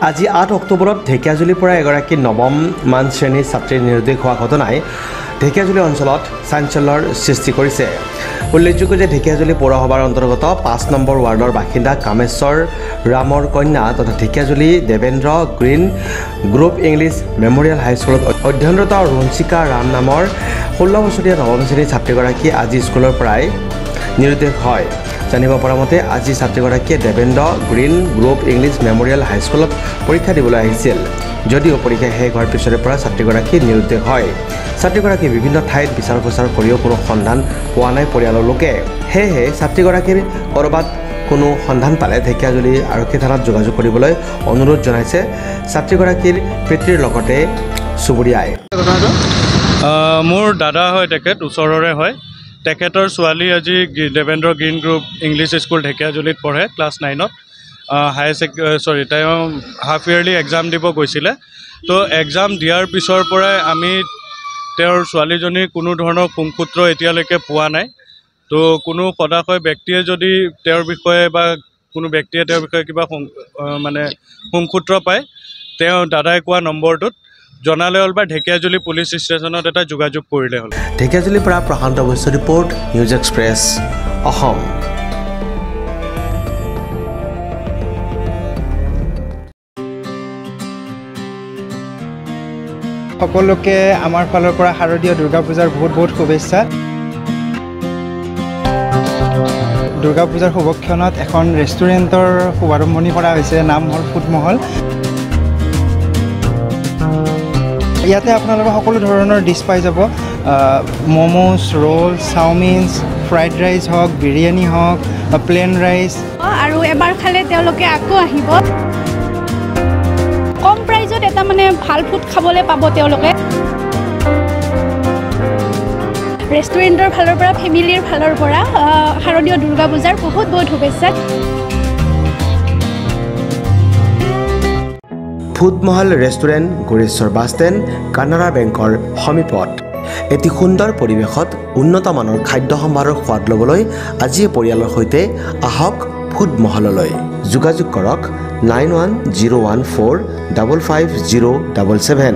আজি 8 অক্টোবৰত ঢেকিয়াজুলিৰ পৰা এগৰাকী নৱম মান শ্ৰেণীৰ ছাত্ৰীৰ নিৰুদ্দেশ হোৱা ঘটনাই ঢেকিয়াজুলি অঞ্চলত চাঞ্চল্যৰ সৃষ্টি কৰিছে। উল্লেখযোগ্য যে ঢেকিয়াজুলি পৌৰসভাৰ অন্তৰ্গত 5 নম্বৰ ৱাৰ্ডৰ বাসিন্দা কামেশ্বৰ ৰামৰ কন্যা তথা Dhekiajuli Debendra green group English memorial হাইস্কুলত অধ্যয়নৰত ৰুঞ্চিকা ৰাম নামৰ 16 বছৰীয়া নৱম শ্ৰেণীৰ ছাত্ৰীগৰাকী আজি স্কুলৰ পৰাই নিৰুদ্দেশ হয়। জানিব পৰা মতে আজি ছাত্ৰীগৰাকীয়ে Debendra green group English memorial হাইস্কুলত পৰীক্ষা দিবলৈ আহিছিল। যদিও পৰীক্ষা শেষ হোৱাৰ পিছৰে পৰা ছাত্ৰীগৰাকী নিৰুদ্দেশ হয়। ছাত্ৰীগৰাকী বিভিন্ন ঠাইত বিচাৰ খোচাৰ কৰিও কোনো সন্ধান পোৱা নাই পৰিয়ালৰ লোকে। সেয়েহে ছাত্ৰীগৰাকীৰ ক'ৰবাত কোনো সন্ধান পালে ঢেকিয়াজুলি আৰক্ষী থানাত যোগাযোগ কৰিবলৈ অনুৰোধ জনাইছে ছাত্ৰীগৰাকীৰ পিতৃৰ লগতে চুবুৰীয়াই। মোৰ দাদা হয়, তেখেত ওচৰৰে হয়। তেখেতৰ ছোৱালী আজি Debendra green group English school ঢেকিয়াজুলিত পঢ়ে, ক্লাছ 9ত। তেওঁ হাফ ইয়াৰলি এক্সাম দিব গৈছিলে। তো এক্সাম দিয়াৰ পিছৰ পৰাই আমি তেওঁৰ ছোৱালীজনীৰ কোনো ধৰণৰ সুংসূত্ৰ এতিয়ালৈকে পোৱা নাই। তো কোনো সদাশয় ব্যক্তিয়ে যদি তেওঁৰ বিষয়ে বা কোনো ব্যক্তিয়ে তেওঁৰ বিষয়ে কিবা সুংসূত্ৰ পায়, তেওঁ দাদাই কোৱা নম্বৰটোত জনালে হ'ল বা ঢেকিয়াজুলি পুলিচ ষ্টেচনত এটা যোগাযোগ কৰিলে হ'ল। ঢেকিয়াজুলিৰ পৰা Prashanta Baishya report, News Express, Assam. সকলোকে আমাৰ ফালৰ পৰা শাৰদীয় দুৰ্গা পূজাৰ বহুত শুভেচ্ছা। দুৰ্গা পূজাৰ শুভক্ষণত এখন ৰেষ্টুৰেণ্টৰ শুভাৰম্ভণি কৰা হৈছে, নাম হ'ল ফুড মহল। ইয়াতে আপোনালোকে সকলো ধৰণৰ ডিছ পাই যাব। Momos, roll, chowmein, fried rice হওক, বিৰিয়ানী হওক, প্লেন ৰাইচ। আৰু এবাৰ খালে তেওঁলোকে আকৌ আহিব। কম প্ৰাইজত এটা ভাল ফুড খাবলৈ পাব তেওঁলোকে। ৰেষ্টুৰেণ্টৰ ফালৰ পৰা, ফেমিলিৰ ফালৰ পৰা শাৰদীয় দুৰ্গা পূজাৰ বহুত শুভেচ্ছা। ফুডমহল ৰেষ্টুৰেণ্ট, গুৰেশ্বৰ বাছ ষ্টেণ্ড, কানাড়া বেংকৰ সমীপত। এটি সুন্দৰ পৰিৱেশত উন্নত মানৰ খাদ্য সম্ভাৰৰ সোৱাদ ল'বলৈ আজিয়ে পৰিয়ালৰ সৈতে আহক ফুডমহললৈ। যোগাযোগ কৰক 9101455077।